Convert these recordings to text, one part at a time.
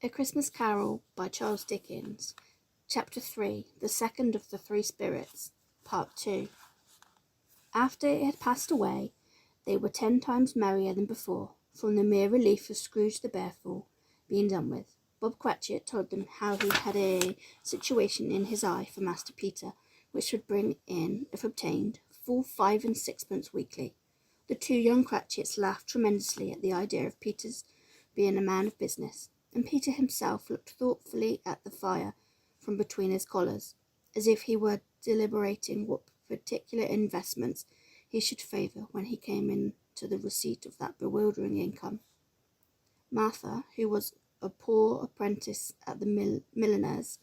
A Christmas Carol by Charles Dickens. Chapter 3. The Second of the Three Spirits. Part 2. After it had passed away, they were 10 times merrier than before, from the mere relief of Scrooge the Bearful being done with. Bob Cratchit told them how he had a situation in his eye for Master Peter, which would bring in, if obtained, full 5 and 6pence weekly. The 2 young Cratchits laughed tremendously at the idea of Peter's being a man of business, and Peter himself looked thoughtfully at the fire from between his collars, as if he were deliberating what particular investments he should favour when he came into the receipt of that bewildering income. Martha, who was a poor apprentice at the milliner's,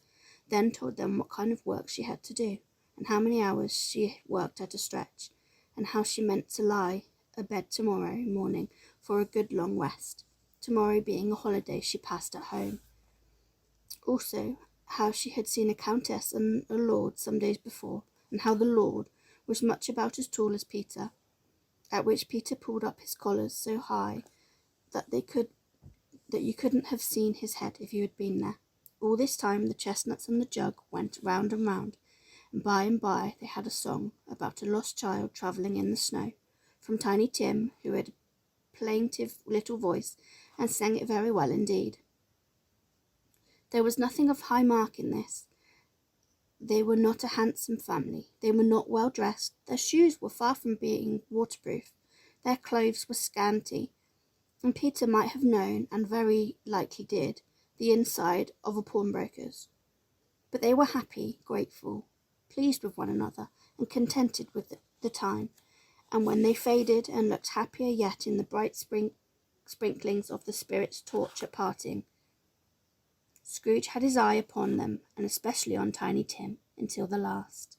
then told them what kind of work she had to do, and how many hours she worked at a stretch, and how she meant to lie abed tomorrow morning for a good long rest, tomorrow being a holiday she passed at home. Also, how she had seen a countess and a lord some days before, and how the lord was much about as tall as Peter, at which Peter pulled up his collars so high that you couldn't have seen his head if you had been there. All this time the chestnuts and the jug went round and round, and by they had a song about a lost child travelling in the snow, from Tiny Tim, who had a plaintive little voice and sang it very well indeed. There was nothing of high mark in this. They were not a handsome family. They were not well dressed. Their shoes were far from being waterproof. Their clothes were scanty, and Peter might have known, and very likely did, the inside of a pawnbroker's. But they were happy, grateful, pleased with one another, and contented with the time, and when they faded and looked happier yet in the bright sprinklings of the spirit's torch at parting, Scrooge had his eye upon them, and especially on Tiny Tim, until the last.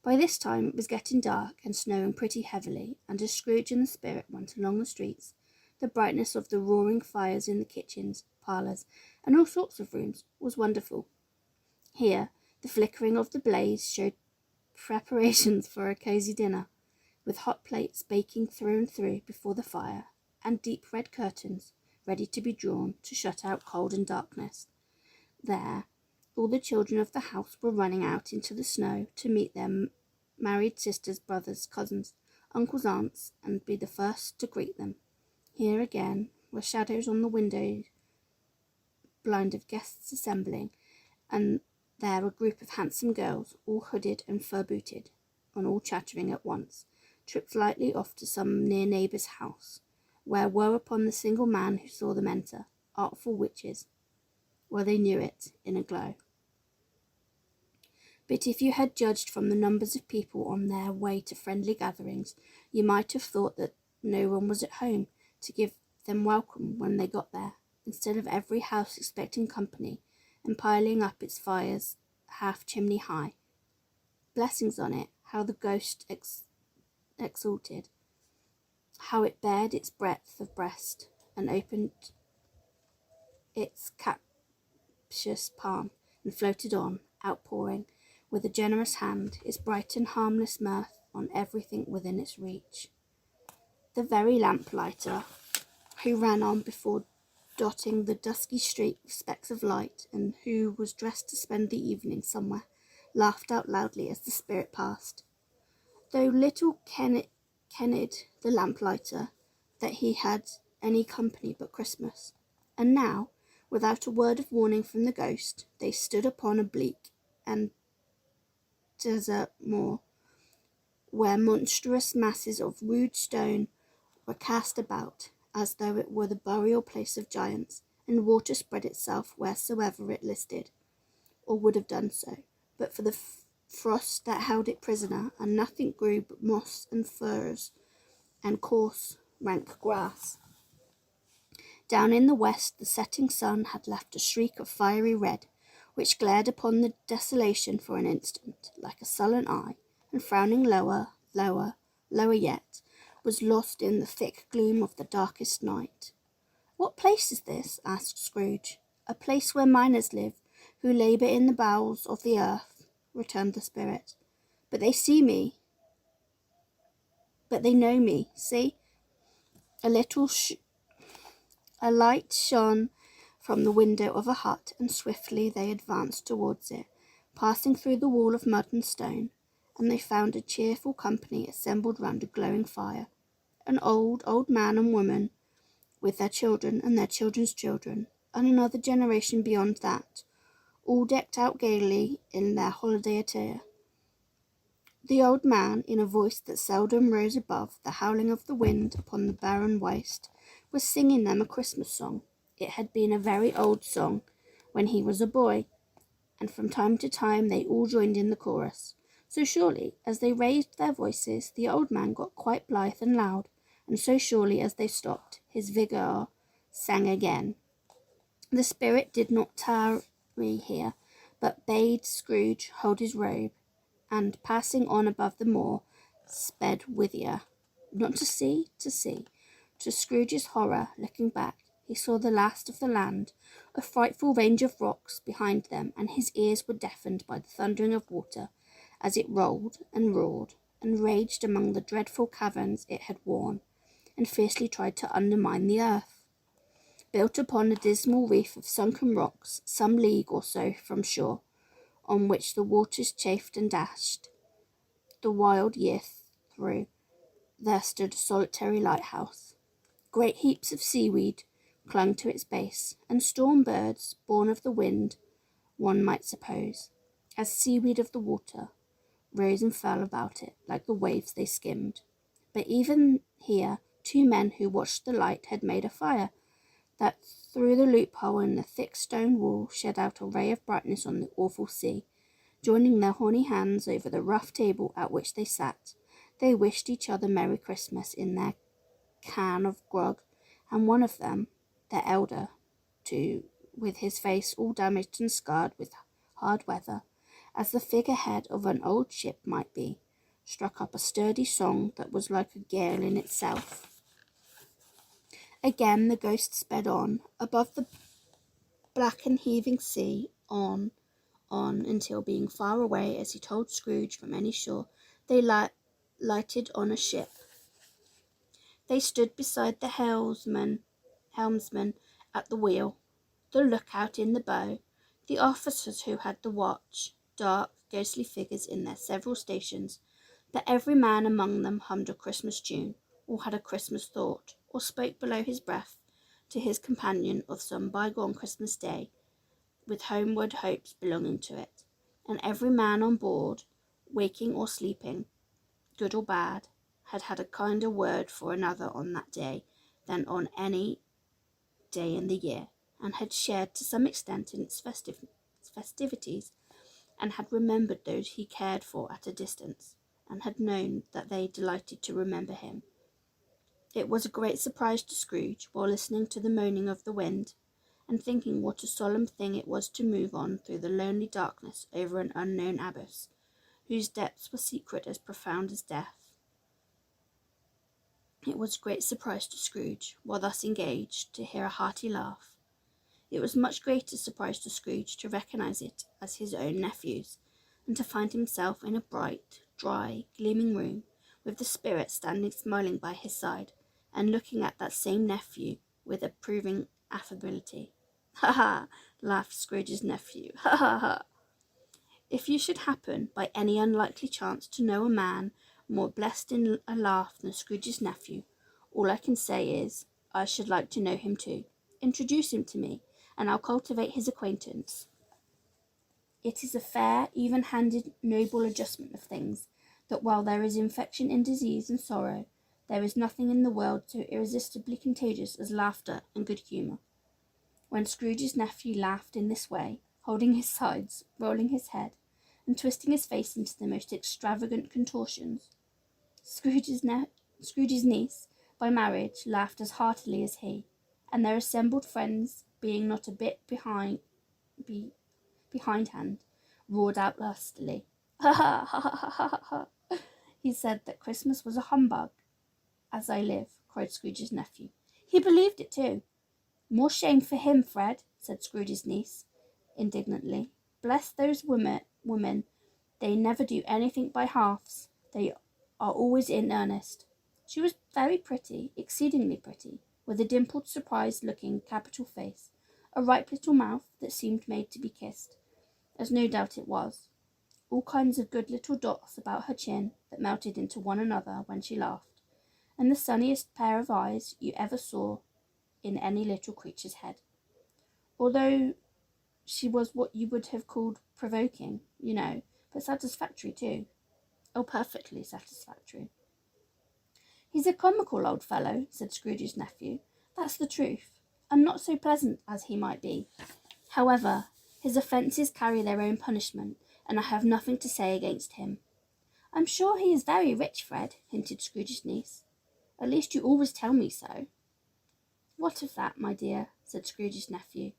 By this time it was getting dark and snowing pretty heavily, and as Scrooge and the spirit went along the streets, the brightness of the roaring fires in the kitchens, parlours, and all sorts of rooms was wonderful. Here the flickering of the blaze showed preparations for a cosy dinner, with hot plates baking through and through before the fire, and deep red curtains ready to be drawn to shut out cold and darkness. There, all the children of the house were running out into the snow to meet their married sisters, brothers, cousins, uncles, aunts, and be the first to greet them. Here again were shadows on the window blind of guests assembling, and there a group of handsome girls, all hooded and fur-booted, and all chattering at once, tripped lightly off to some near neighbour's house, where woe upon the single man who saw them enter, artful witches. Well, they knew it in a glow. But if you had judged from the numbers of people on their way to friendly gatherings, you might have thought that no one was at home to give them welcome when they got there, instead of every house expecting company and piling up its fires half chimney high. Blessings on it, how the ghost exulted, how it bared its breadth of breast and opened its capacious palm and floated on, outpouring with a generous hand its bright and harmless mirth on everything within its reach. The very lamplighter, who ran on before, dotting the dusky street with specks of light, and who was dressed to spend the evening somewhere, laughed out loudly as the spirit passed. Though little kenned the lamplighter that he had any company but Christmas. And now, without a word of warning from the ghost, they stood upon a bleak and desert moor, where monstrous masses of rude stone were cast about, as though it were the burial place of giants, and water spread itself wheresoever it listed, or would have done so, but for the frost that held it prisoner, and nothing grew but moss and furze and coarse, rank grass. Down in the west the setting sun had left a streak of fiery red, which glared upon the desolation for an instant, like a sullen eye, and frowning lower yet, was lost in the thick gloom of the darkest night. "What place is this?" asked Scrooge. "A place where miners live, who labour in the bowels of the earth," returned the spirit. "But they know me. See, a light shone from the window of a hut, and swiftly they advanced towards it, passing through the wall of mud and stone, and they found a cheerful company assembled round a glowing fire, an old man and woman, with their children and their children's children, and another generation beyond that, all decked out gaily in their holiday attire. The old man, in a voice that seldom rose above the howling of the wind upon the barren waste, was singing them a Christmas song. It had been a very old song when he was a boy, and from time to time they all joined in the chorus. So surely as they raised their voices, the old man got quite blithe and loud, and so surely as they stopped, his vigour sang again. The spirit did not tarry here, but bade Scrooge hold his robe, and passing on above the moor, sped whither? Not to sea, to sea. To Scrooge's horror, looking back, he saw the last of the land, a frightful range of rocks behind them, and his ears were deafened by the thundering of water, as it rolled and roared and raged among the dreadful caverns it had worn, and fiercely tried to undermine the earth. Built upon a dismal reef of sunken rocks, some league or so from shore, on which the waters chafed and dashed the wild year through, there stood a solitary lighthouse. Great heaps of seaweed clung to its base, and storm birds, born of the wind, one might suppose, as seaweed of the water, rose and fell about it like the waves they skimmed. But even here 2 men who watched the light had made a fire, that through the loophole in the thick stone wall shed out a ray of brightness on the awful sea. Joining their horny hands over the rough table at which they sat, they wished each other Merry Christmas in their can of grog, and one of them, their elder, too, with his face all damaged and scarred with hard weather, as the figurehead of an old ship might be, struck up a sturdy song that was like a gale in itself. Again the ghost sped on, above the black and heaving sea, on, until, being far away, as he told Scrooge, from any shore, they lighted on a ship. They stood beside the helmsman at the wheel, the lookout in the bow, the officers who had the watch, dark, ghostly figures in their several stations, but every man among them hummed a Christmas tune, or had a Christmas thought, or spoke below his breath to his companion of some bygone Christmas day, with homeward hopes belonging to it, and every man on board, waking or sleeping, good or bad, had had a kinder word for another on that day than on any day in the year, and had shared to some extent in its festivities, and had remembered those he cared for at a distance, and had known that they delighted to remember him. It was a great surprise to Scrooge, while listening to the moaning of the wind, and thinking what a solemn thing it was to move on through the lonely darkness over an unknown abyss, whose depths were secret as profound as death. It was a great surprise to Scrooge, while thus engaged, to hear a hearty laugh. It was much greater surprise to Scrooge to recognise it as his own nephew's, and to find himself in a bright, dry, gleaming room, with the spirit standing smiling by his side, and looking at that same nephew with approving affability. "Ha ha!" laughed Scrooge's nephew. "Ha ha ha! If you should happen, by any unlikely chance, to know a man more blessed in a laugh than Scrooge's nephew, all I can say is, I should like to know him too. Introduce him to me, and I'll cultivate his acquaintance. It is a fair, even-handed, noble adjustment of things, that while there is infection in disease and sorrow, there is nothing in the world so irresistibly contagious as laughter and good humour." When Scrooge's nephew laughed in this way, holding his sides, rolling his head, and twisting his face into the most extravagant contortions, Scrooge's niece, by marriage, laughed as heartily as he, and their assembled friends, being not a bit behindhand, roared out lustily. "Ha ha ha ha ha ha ha! He said that Christmas was a humbug." "As I live," cried Scrooge's nephew. "He believed it too." "More shame for him, Fred," said Scrooge's niece, indignantly. "Bless those women, they never do anything by halves. They are always in earnest." She was very pretty, exceedingly pretty, with a dimpled, surprised-looking, capital face, a ripe little mouth that seemed made to be kissed, as no doubt it was, all kinds of good little dots about her chin that melted into one another when she laughed, and the sunniest pair of eyes you ever saw in any little creature's head. Although she was what you would have called provoking, but satisfactory too. Oh, perfectly satisfactory. "He's a comical old fellow," said Scrooge's nephew. "That's the truth, and not so pleasant as he might be. However, his offences carry their own punishment, and I have nothing to say against him." "I'm sure he is very rich, Fred," hinted Scrooge's niece. "At least you always tell me so." "What of that, my dear?" said Scrooge's nephew.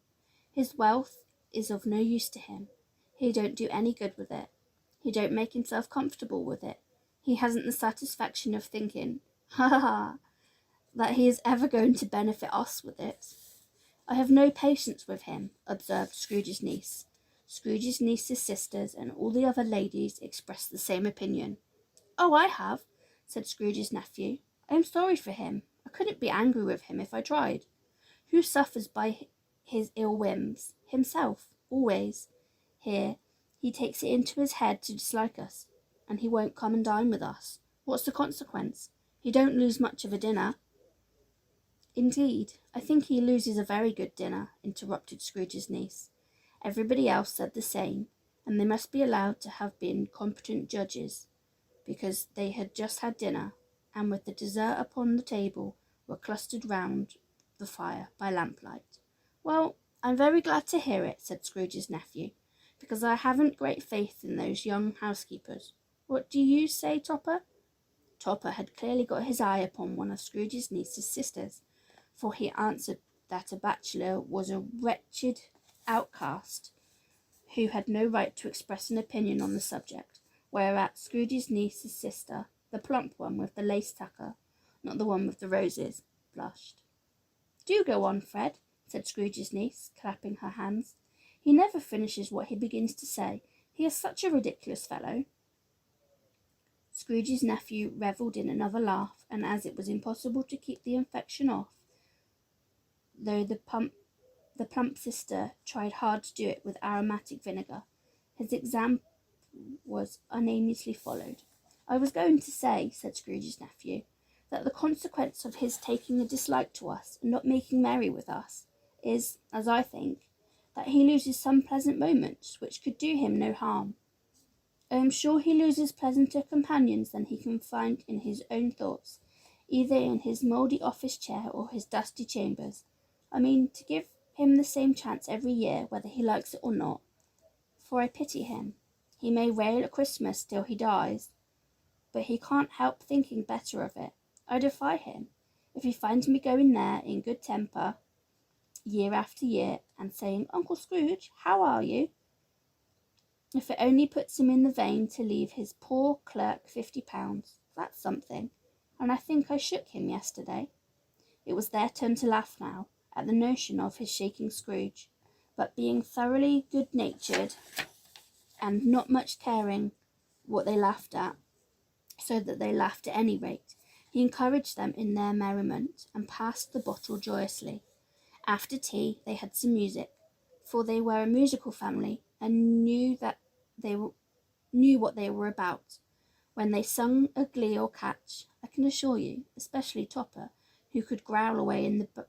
"His wealth is of no use to him. He don't do any good with it. He don't make himself comfortable with it. He hasn't the satisfaction of thinking, ha ha ha, that he is ever going to benefit us with it." "I have no patience with him," observed Scrooge's niece. Scrooge's niece's sisters and all the other ladies expressed the same opinion. "Oh, I have," said Scrooge's nephew. "I am sorry for him. I couldn't be angry with him if I tried. Who suffers by his ill whims? Himself, always. Here, he takes it into his head to dislike us, and he won't come and dine with us. What's the consequence? He don't lose much of a dinner." "Indeed, I think he loses a very good dinner," interrupted Scrooge's niece. Everybody else said the same, and they must be allowed to have been competent judges, because they had just had dinner, and with the dessert upon the table were clustered round the fire by lamplight. "Well, I'm very glad to hear it," said Scrooge's nephew, "because I haven't great faith in those young housekeepers. What do you say, Topper?" Topper had clearly got his eye upon one of Scrooge's niece's sisters, for he answered that a bachelor was a wretched outcast who had no right to express an opinion on the subject, whereat Scrooge's niece's sister, the plump one with the lace tucker, not the one with the roses, blushed. "Do go on, Fred," said Scrooge's niece, clapping her hands. "He never finishes what he begins to say. He is such a ridiculous fellow." Scrooge's nephew revelled in another laugh, and as it was impossible to keep the infection off, though the plump sister tried hard to do it with aromatic vinegar, his example was unaimlessly followed. "I was going to say," said Scrooge's nephew, "that the consequence of his taking a dislike to us and not making merry with us is, as I think, that he loses some pleasant moments which could do him no harm. I am sure he loses pleasanter companions than he can find in his own thoughts, either in his mouldy office chair or his dusty chambers. I mean, to give him the same chance every year, whether he likes it or not, for I pity him. He may rail at Christmas till he dies, but he can't help thinking better of it. I defy him. If he finds me going there in good temper year after year and saying, 'Uncle Scrooge, how are you?' if it only puts him in the vein to leave his poor clerk £50, that's something, and I think I shook him yesterday." It was their turn to laugh now, at the notion of his shaking Scrooge, but being thoroughly good-natured and not much caring what they laughed at, so that they laughed at any rate, he encouraged them in their merriment, and passed the bottle joyously. After tea they had some music, for they were a musical family, and knew what they were about when they sung a glee or catch, I can assure you, especially Topper, who could growl away in the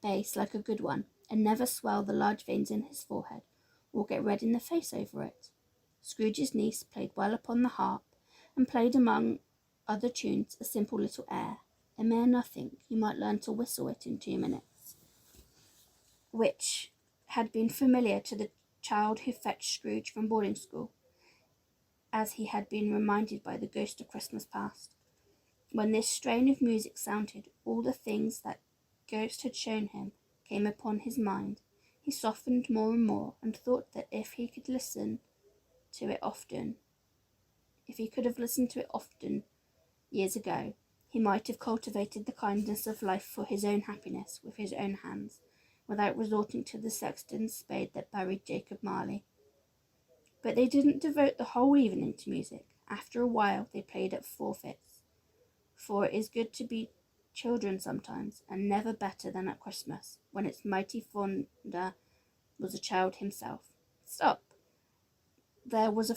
bass like a good one, and never swell the large veins in his forehead, or get red in the face over it. Scrooge's niece played well upon the harp, and played among other tunes a simple little air, a mere nothing, you might learn to whistle it in 2 minutes, which had been familiar to the child who fetched Scrooge from boarding school, as he had been reminded by the ghost of Christmas past. When this strain of music sounded, all the things that ghost had shown him came upon his mind. He softened more and more, and thought that if he could have listened to it often years ago, he might have cultivated the kindness of life for his own happiness with his own hands, without resorting to the sexton's spade that buried Jacob Marley. But they didn't devote the whole evening to music. After a while they played at forfeits, for it is good to be children sometimes, and never better than at Christmas, when it's mighty fonder was the child himself. Stop! There was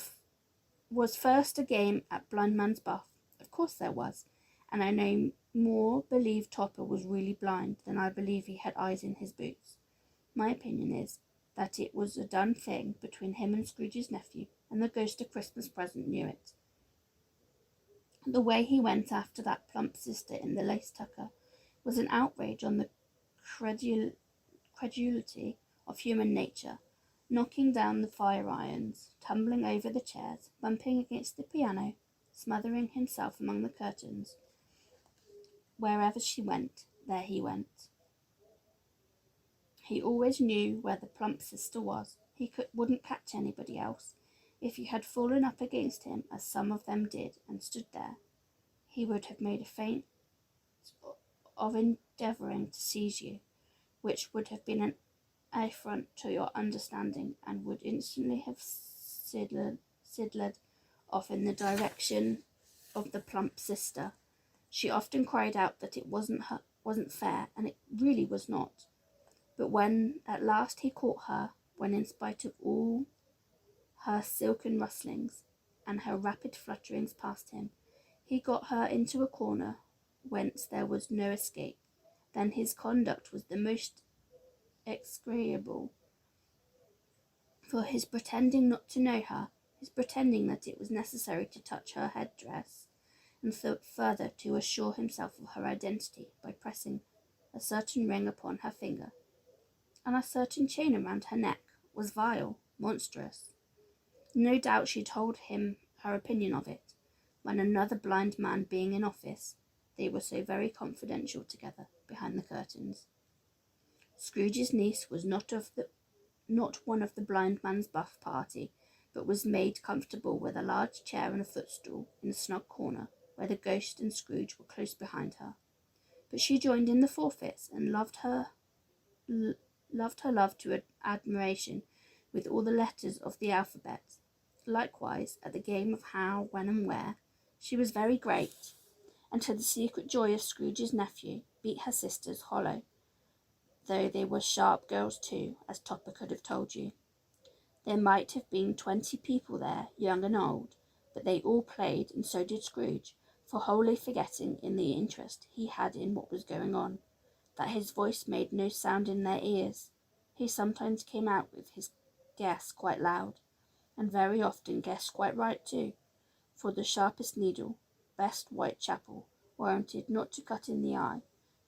first a game at Blindman's Buff. Of course there was, and I no more believe Topper was really blind than I believe he had eyes in his boots. My opinion is that it was a done thing between him and Scrooge's nephew, and the ghost of Christmas present knew it. The way he went after that plump sister in the lace tucker was an outrage on the credulity of human nature, knocking down the fire irons, tumbling over the chairs, bumping against the piano, smothering himself among the curtains. Wherever she went, there he went. He always knew where the plump sister was. He wouldn't catch anybody else. If you had fallen up against him, as some of them did, and stood there, he would have made a feint of endeavouring to seize you, which would have been an affront to your understanding, and would instantly have sidled off in the direction of the plump sister. She often cried out that it wasn't fair, and it really was not. But when at last he caught her, when in spite of all her silken rustlings and her rapid flutterings past him, he got her into a corner whence there was no escape, then his conduct was the most execrable. For his pretending not to know her, his pretending that it was necessary to touch her headdress, and further to assure himself of her identity by pressing a certain ring upon her finger, and a certain chain around her neck, was vile, monstrous. No doubt she told him her opinion of it, when another blind man being in office, they were so very confidential together behind the curtains. Scrooge's niece was not one of the blind man's buff party, but was made comfortable with a large chair and a footstool in a snug corner, where the ghost and Scrooge were close behind her. But she joined in the forfeits, and loved her love to admiration with all the letters of the alphabet. Likewise, at the game of how, when, and where, she was very great, and to the secret joy of Scrooge's nephew, beat her sisters hollow, though they were sharp girls too, as Topper could have told you. There might have been 20 people there, young and old, but they all played, and so did Scrooge, for wholly forgetting, in the interest he had in what was going on, that his voice made no sound in their ears. He sometimes came out with his guess quite loud, and very often guessed quite right too, for the sharpest needle, best Whitechapel, warranted not to cut in the eye,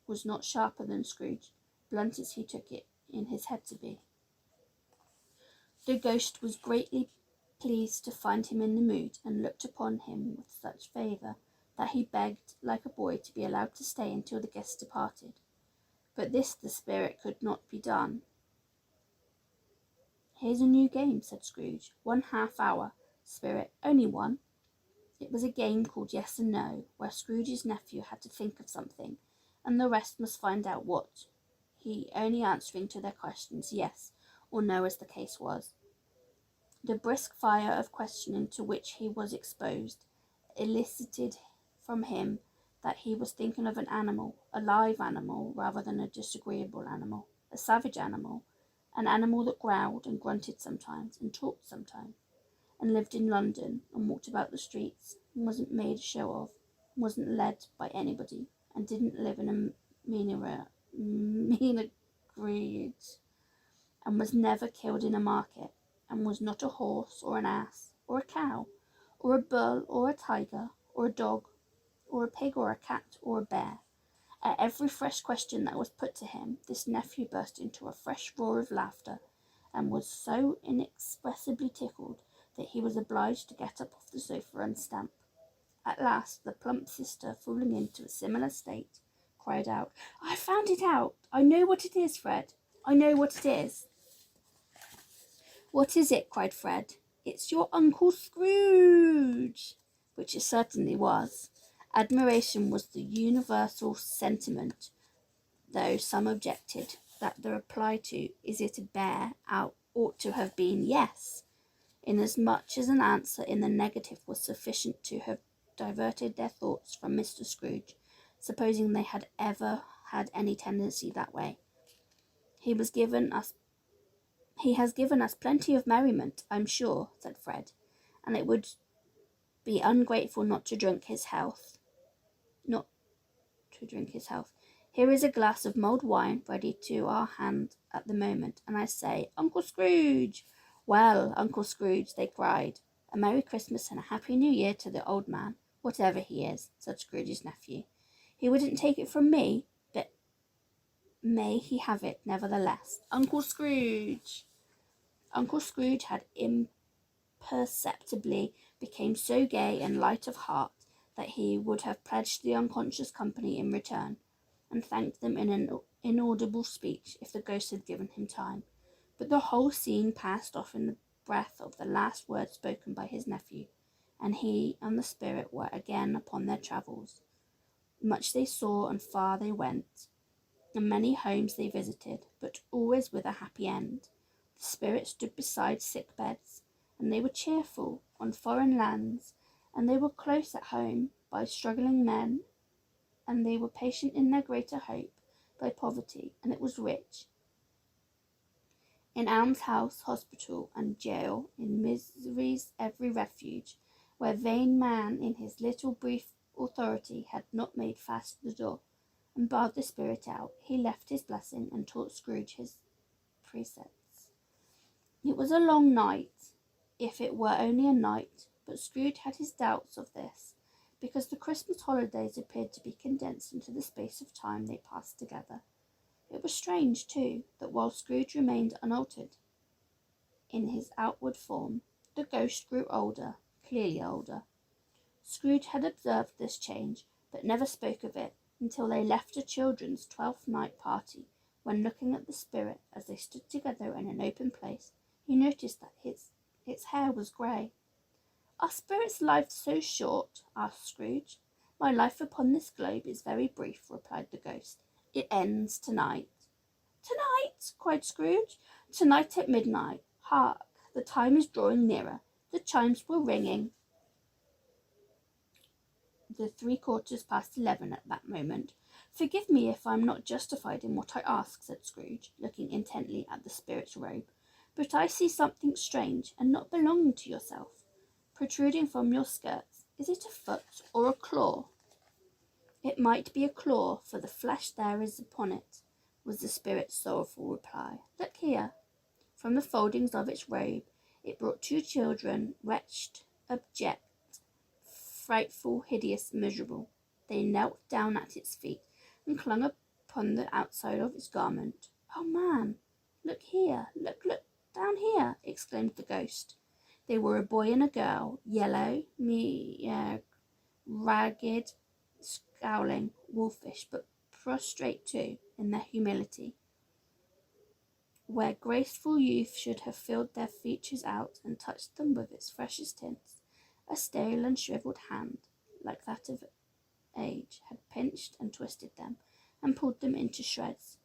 was not sharper than Scrooge, blunt as he took it in his head to be. The ghost was greatly pleased to find him in the mood, and looked upon him with such favour that he begged, like a boy, to be allowed to stay until the guests departed. But this the spirit could not be done. "Here's a new game," said Scrooge. "1 half-hour, spirit, only one." It was a game called Yes and No, where Scrooge's nephew had to think of something, and the rest must find out what, he only answering to their questions yes or no as the case was. The brisk fire of questioning to which he was exposed elicited from him that he was thinking of an animal, a live animal rather than a disagreeable animal, a savage animal, an animal that growled and grunted sometimes, and talked sometimes, and lived in London, and walked about the streets, and wasn't made a show of, and wasn't led by anybody, and didn't live in a meaner greed, and was never killed in a market, and was not a horse, or an ass, or a cow, or a bull, or a tiger, or a dog, or a pig, or a cat, or a bear. At every fresh question that was put to him, this nephew burst into a fresh roar of laughter, and was so inexpressibly tickled that he was obliged to get up off the sofa and stamp. At last, the plump sister, falling into a similar state, cried out, "I found it out! I know what it is, Fred! I know what it is!" "What is it?" cried Fred. "It's your Uncle Scrooge!" Which it certainly was. Admiration was the universal sentiment, though some objected that the reply to "Is it a bear?" ought to have been yes, inasmuch as an answer in the negative was sufficient to have diverted their thoughts from Mr. Scrooge, supposing they had ever had any tendency that way. He He has given us plenty of merriment, I'm sure, said Fred, and it would be ungrateful not to drink his health. Not to drink his health. Here is a glass of mulled wine ready to our hand at the moment, and I say, Uncle Scrooge! Well, Uncle Scrooge, they cried, a Merry Christmas and a Happy New Year to the old man, whatever he is, said Scrooge's nephew. He wouldn't take it from me, but may he have it nevertheless. Uncle Scrooge! Uncle Scrooge had imperceptibly become so gay and light of heart that he would have pledged the unconscious company in return, and thanked them in an inaudible speech if the ghost had given him time. But the whole scene passed off in the breath of the last word spoken by his nephew, and he and the spirit were again upon their travels. Much they saw and far they went, and many homes they visited, but always with a happy end. The spirit stood beside sick beds, and they were cheerful on foreign lands, and they were close at home by struggling men, and they were patient in their greater hope by poverty, and it was rich. In almshouse, hospital, and jail, in misery's every refuge, where vain man in his little brief authority had not made fast the door, and barred the spirit out, he left his blessing and taught Scrooge his precepts. It was a long night, if it were only a night, but Scrooge had his doubts of this, because the Christmas holidays appeared to be condensed into the space of time they passed together. It was strange, too, that while Scrooge remained unaltered in his outward form, the ghost grew older, clearly older. Scrooge had observed this change, but never spoke of it until they left a children's 12th night party, when, looking at the spirit as they stood together in an open place, he noticed that its hair was grey. Are spirits' lives so short? Asked Scrooge. My life upon this globe is very brief, replied the ghost. It ends tonight. Tonight? Cried Scrooge. Tonight at midnight. Hark! The time is drawing nearer. The chimes were ringing the 11:15 at that moment. Forgive me if I am not justified in what I ask, said Scrooge, looking intently at the spirit's robe, but I see something strange and not belonging to yourself, protruding from your skirts. Is it a foot or a claw? It might be a claw, for the flesh there is upon it, was the spirit's sorrowful reply. Look here. From the foldings of its robe it brought 2 children, wretched, abject, frightful, hideous, miserable. They knelt down at its feet and clung upon the outside of its garment. Oh, man, look here, look down here, exclaimed the ghost. They were a boy and a girl, yellow, ragged, scowling, wolfish, but prostrate too in their humility. Where graceful youth should have filled their features out and touched them with its freshest tints, a stale and shriveled hand, like that of age, had pinched and twisted them, and pulled them into shreds.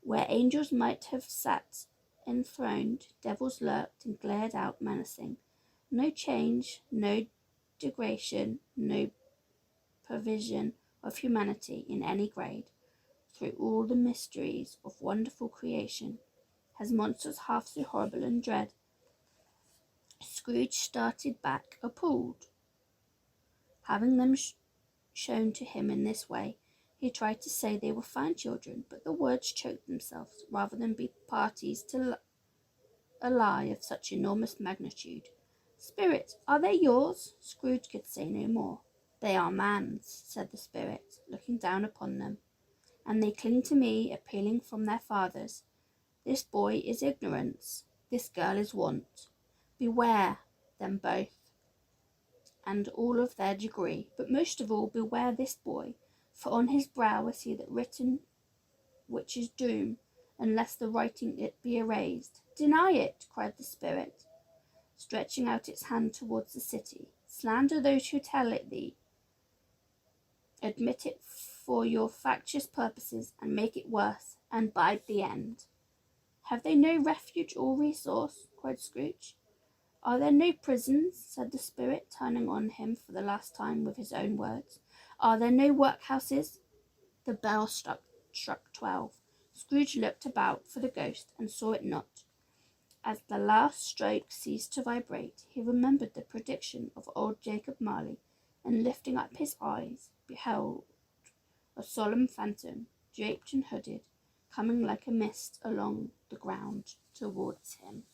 Where angels might have sat enthroned, devils lurked and glared out menacing. No change, no degradation, no provision of humanity in any grade, through all the mysteries of wonderful creation, has monsters half so horrible and dread. Scrooge started back, appalled. Having them shown to him in this way, he tried to say they were fine children, but the words choked themselves rather than be parties to a lie of such enormous magnitude. Spirit, are they yours? Scrooge could say no more. They are man's, said the spirit, looking down upon them, and they cling to me, appealing from their fathers. This boy is ignorance, this girl is want. Beware them both, and all of their degree, but most of all beware this boy, for on his brow I see that written which is doom, unless the writing it be erased. Deny it, cried the spirit, stretching out its hand towards the city. Slander those who tell it thee. Admit it for your factious purposes, and make it worse, and bide the end. Have they no refuge or resource? Cried Scrooge. Are there no prisons? Said the spirit, turning on him for the last time with his own words. Are there no workhouses? The bell struck 12. Scrooge looked about for the ghost and saw it not. As the last stroke ceased to vibrate, he remembered the prediction of old Jacob Marley, and lifting up his eyes, beheld a solemn phantom, draped and hooded, coming like a mist along the ground towards him.